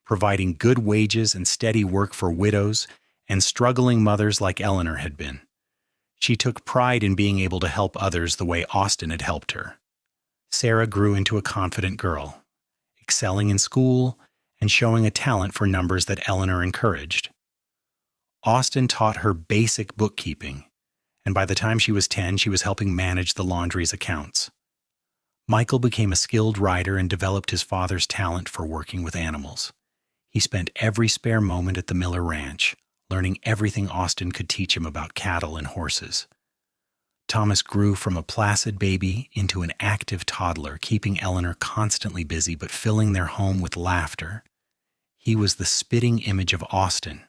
S1: providing good wages and steady work for widows and struggling mothers like Eleanor had been. She took pride in being able to help others the way Austin had helped her. Sarah grew into a confident girl, excelling in school and showing a talent for numbers that Eleanor encouraged. Austin taught her basic bookkeeping, and by the time she was 10, she was helping manage the laundry's accounts. Michael became a skilled rider and developed his father's talent for working with animals. He spent every spare moment at the Miller Ranch, learning everything Austin could teach him about cattle and horses. Thomas grew from a placid baby into an active toddler, keeping Eleanor constantly busy but filling their home with laughter. He was the spitting image of Austin,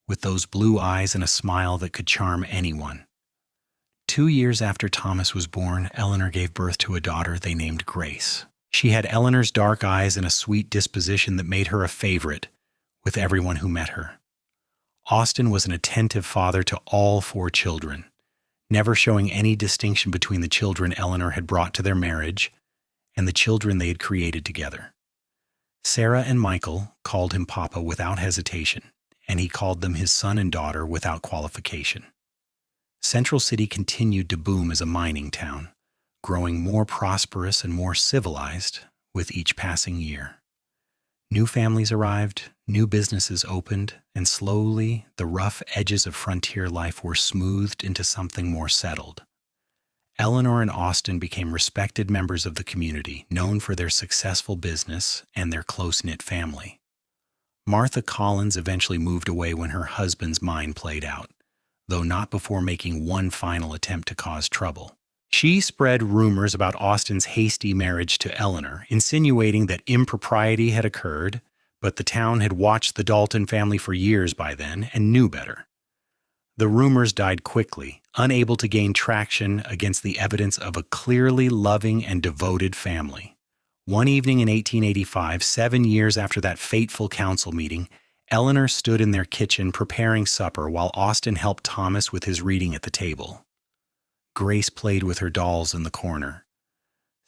S1: with those blue eyes and a smile that could charm anyone. 2 years after Thomas was born, Eleanor gave birth to a daughter they named Grace. She had Eleanor's dark eyes and a sweet disposition that made her a favorite with everyone who met her. Austin was an attentive father to all 4 children, never showing any distinction between the children Eleanor had brought to their marriage and the children they had created together. Sarah and Michael called him Papa without hesitation, and he called them his son and daughter without qualification. Central City continued to boom as a mining town, growing more prosperous and more civilized with each passing year. New families arrived, new businesses opened, and slowly the rough edges of frontier life were smoothed into something more settled. Eleanor and Austin became respected members of the community, known for their successful business and their close-knit family. Martha Collins eventually moved away when her husband's mind played out, though not before making one final attempt to cause trouble. She spread rumors about Austin's hasty marriage to Eleanor, insinuating that impropriety had occurred, but the town had watched the Dalton family for years by then and knew better. The rumors died quickly, unable to gain traction against the evidence of a clearly loving and devoted family. One evening in 1885, 7 years after that fateful council meeting, Eleanor stood in their kitchen preparing supper while Austin helped Thomas with his reading at the table. Grace played with her dolls in the corner.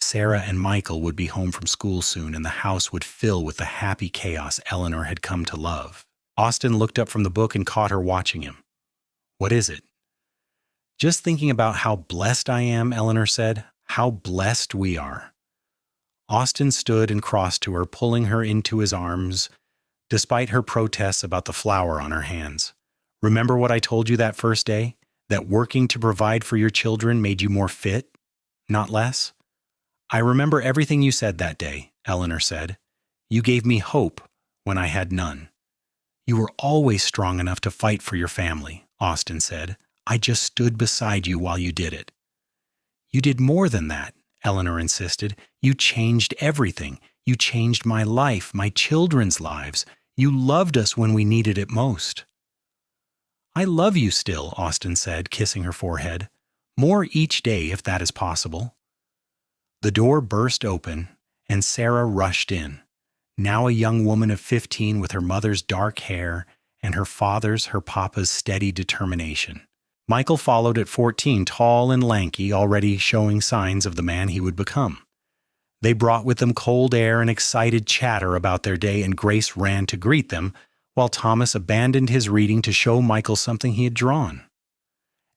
S1: Sarah and Michael would be home from school soon, and the house would fill with the happy chaos Eleanor had come to love. Austin looked up from the book and caught her watching him. "What is it?" "Just thinking about how blessed I am," Eleanor said. "How blessed we are." Austin stood and crossed to her, pulling her into his arms, despite her protests about the flour on her hands. "Remember what I told you that first day? That working to provide for your children made you more fit, not less?" "I remember everything you said that day," Eleanor said. "You gave me hope when I had none." "You were always strong enough to fight for your family," Austin said. "I just stood beside you while you did it." "You did more than that," Eleanor insisted. "You changed everything. You changed my life, my children's lives. You loved us when we needed it most." "I love you still," Austin said, kissing her forehead. "More each day, if that is possible." The door burst open, and Sarah rushed in, now a young woman of 15 with her mother's dark hair and her papa's steady determination. Michael followed at 14, tall and lanky, already showing signs of the man he would become. They brought with them cold air and excited chatter about their day, and Grace ran to greet them, while Thomas abandoned his reading to show Michael something he had drawn.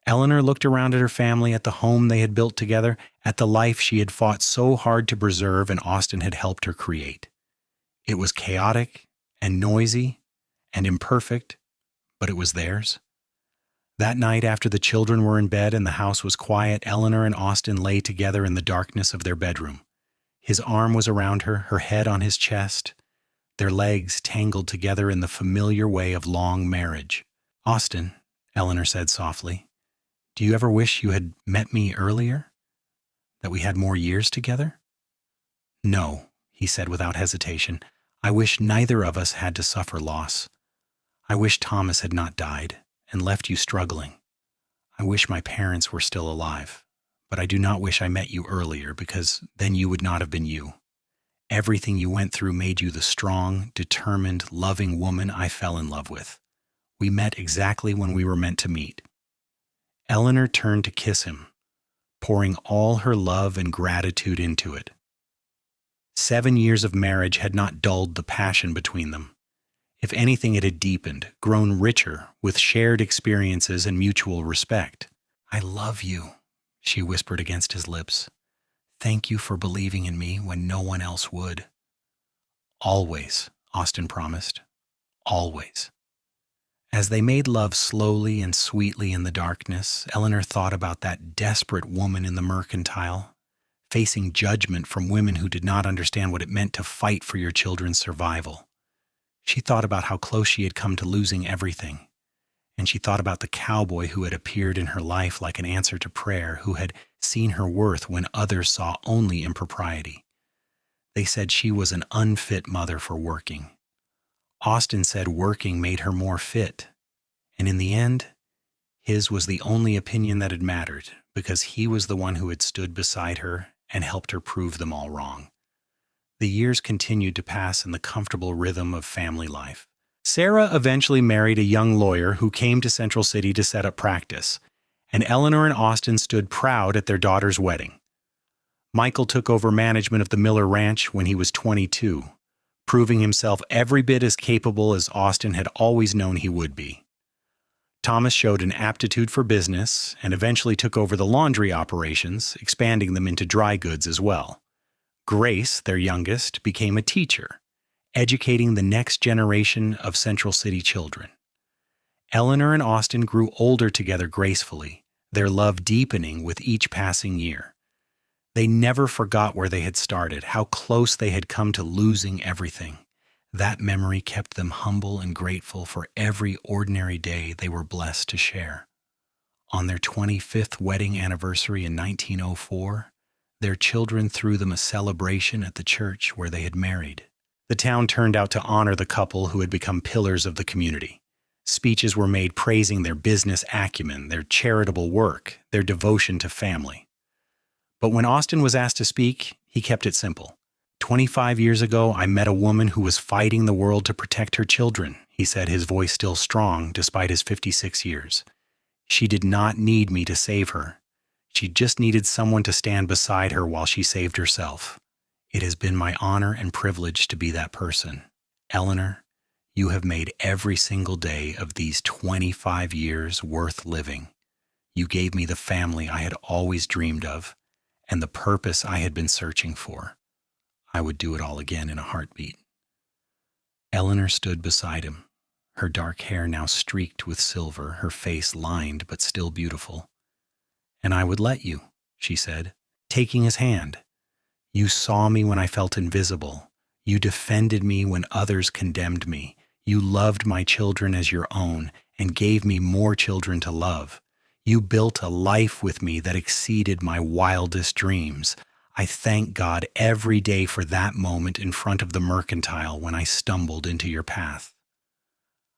S1: Eleanor looked around at her family, at the home they had built together, at the life she had fought so hard to preserve and Austin had helped her create. It was chaotic and noisy and imperfect, but it was theirs. That night, after the children were in bed and the house was quiet, Eleanor and Austin lay together in the darkness of their bedroom. His arm was around her, her head on his chest, their legs tangled together in the familiar way of long marriage. "Austin," Eleanor said softly, "do you ever wish you had met me earlier? That we had more years together?" "No," he said without hesitation. "I wish neither of us had to suffer loss. I wish Thomas had not died and left you struggling. I wish my parents were still alive, but I do not wish I met you earlier, because then you would not have been you. Everything you went through made you the strong, determined, loving woman I fell in love with. We met exactly when we were meant to meet." Eleanor turned to kiss him, pouring all her love and gratitude into it. 7 years of marriage had not dulled the passion between them. If anything, it had deepened, grown richer, with shared experiences and mutual respect. "I love you," she whispered against his lips. "Thank you for believing in me when no one else would." "Always," Austin promised. "Always." As they made love slowly and sweetly in the darkness, Eleanor thought about that desperate woman in the mercantile, facing judgment from women who did not understand what it meant to fight for your children's survival. She thought about how close she had come to losing everything. And she thought about the cowboy who had appeared in her life like an answer to prayer, who had seen her worth when others saw only impropriety. They said she was an unfit mother for working. Austin said working made her more fit. And in the end, his was the only opinion that had mattered, because he was the one who had stood beside her and helped her prove them all wrong. The years continued to pass in the comfortable rhythm of family life. Sarah eventually married a young lawyer who came to Central City to set up practice, and Eleanor and Austin stood proud at their daughter's wedding. Michael took over management of the Miller Ranch when he was 22, proving himself every bit as capable as Austin had always known he would be. Thomas showed an aptitude for business and eventually took over the laundry operations, expanding them into dry goods as well. Grace, their youngest, became a teacher, educating the next generation of Central City children. Eleanor and Austin grew older together gracefully, their love deepening with each passing year. They never forgot where they had started, how close they had come to losing everything. That memory kept them humble and grateful for every ordinary day they were blessed to share. On their 25th wedding anniversary in 1904, their children threw them a celebration at the church where they had married. The town turned out to honor the couple who had become pillars of the community. Speeches were made praising their business acumen, their charitable work, their devotion to family. But when Austin was asked to speak, he kept it simple. 25 years ago, I met a woman who was fighting the world to protect her children, he said, his voice still strong despite his 56 years. She did not need me to save her. She just needed someone to stand beside her while she saved herself. It has been my honor and privilege to be that person. Eleanor, you have made every single day of these 25 years worth living. You gave me the family I had always dreamed of and the purpose I had been searching for. I would do it all again in a heartbeat. Eleanor stood beside him, her dark hair now streaked with silver, her face lined but still beautiful. "And I would let you," she said, taking his hand. "You saw me when I felt invisible. You defended me when others condemned me. You loved my children as your own and gave me more children to love. You built a life with me that exceeded my wildest dreams. I thank God every day for that moment in front of the mercantile when I stumbled into your path."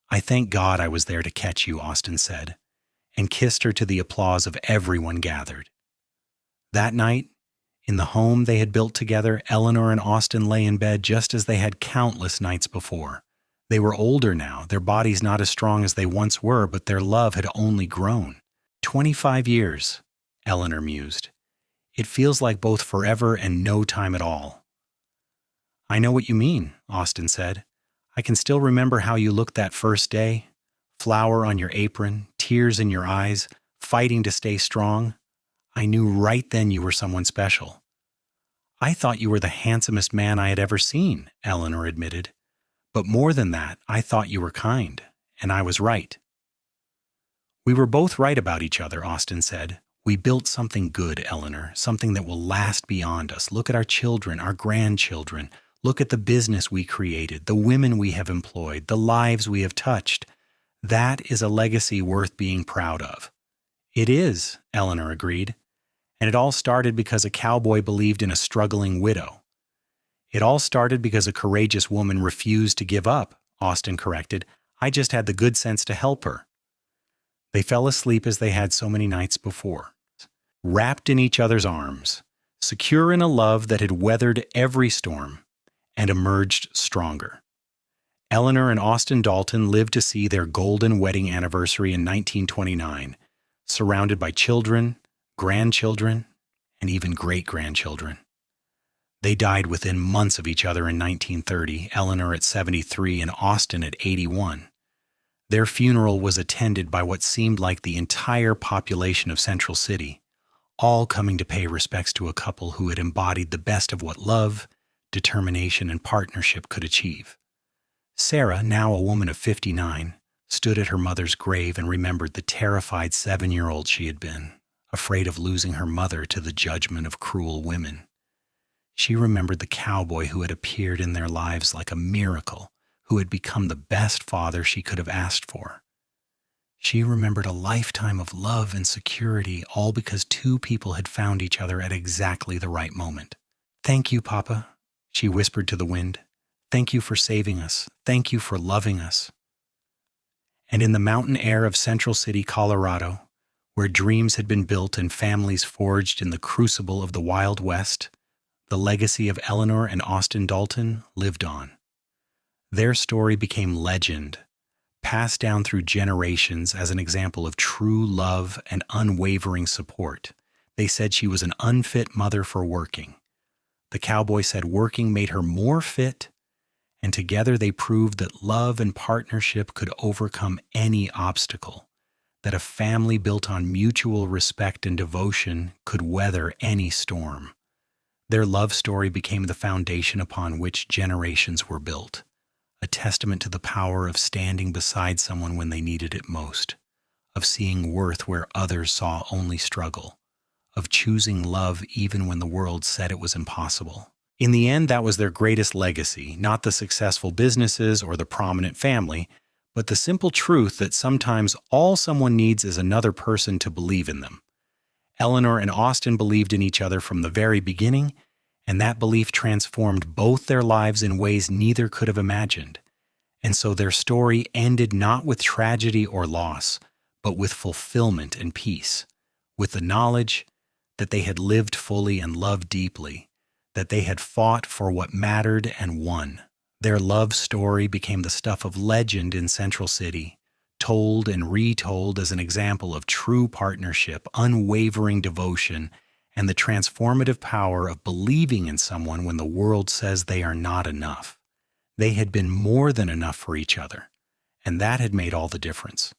S1: "I thank God I was there to catch you," Austin said, and kissed her to the applause of everyone gathered. That night, in the home they had built together, Eleanor and Austin lay in bed just as they had countless nights before. They were older now, their bodies not as strong as they once were, but their love had only grown. 25 years, Eleanor mused. It feels like both forever and no time at all. I know what you mean, Austin said. I can still remember how you looked that first day. Flour on your apron, tears in your eyes, fighting to stay strong. I knew right then you were someone special. I thought you were the handsomest man I had ever seen, Eleanor admitted. But more than that, I thought you were kind, and I was right. We were both right about each other, Austin said. We built something good, Eleanor, something that will last beyond us. Look at our children, our grandchildren. Look at the business we created, the women we have employed, the lives we have touched. That is a legacy worth being proud of. It is, Eleanor agreed. And it all started because a cowboy believed in a struggling widow. It all started because a courageous woman refused to give up, Austin corrected. I just had the good sense to help her. They fell asleep as they had so many nights before, wrapped in each other's arms, secure in a love that had weathered every storm and emerged stronger. Eleanor and Austin Dalton lived to see their golden wedding anniversary in 1929, surrounded by children, grandchildren, and even great-grandchildren. They died within months of each other in 1930, Eleanor at 73 and Austin at 81. Their funeral was attended by what seemed like the entire population of Central City, all coming to pay respects to a couple who had embodied the best of what love, determination, and partnership could achieve. Sarah, now a woman of 59, stood at her mother's grave and remembered the terrified 7-year-old she had been, afraid of losing her mother to the judgment of cruel women. She remembered the cowboy who had appeared in their lives like a miracle, who had become the best father she could have asked for. She remembered a lifetime of love and security, all because two people had found each other at exactly the right moment. "Thank you, Papa," she whispered to the wind. "Thank you for saving us. Thank you for loving us." And in the mountain air of Central City, Colorado, where dreams had been built and families forged in the crucible of the Wild West, the legacy of Eleanor and Austin Dalton lived on. Their story became legend, passed down through generations as an example of true love and unwavering support. They said she was an unfit mother for working. The cowboy said working made her more fit, and together they proved that love and partnership could overcome any obstacle, that a family built on mutual respect and devotion could weather any storm. Their love story became the foundation upon which generations were built, a testament to the power of standing beside someone when they needed it most, of seeing worth where others saw only struggle, of choosing love even when the world said it was impossible. In the end, that was their greatest legacy, not the successful businesses or the prominent family, but the simple truth that sometimes all someone needs is another person to believe in them. Eleanor and Austin believed in each other from the very beginning, and that belief transformed both their lives in ways neither could have imagined. And so their story ended not with tragedy or loss, but with fulfillment and peace, with the knowledge that they had lived fully and loved deeply, that they had fought for what mattered and won. Their love story became the stuff of legend in Central City, told and retold as an example of true partnership, unwavering devotion, and the transformative power of believing in someone when the world says they are not enough. They had been more than enough for each other, and that had made all the difference.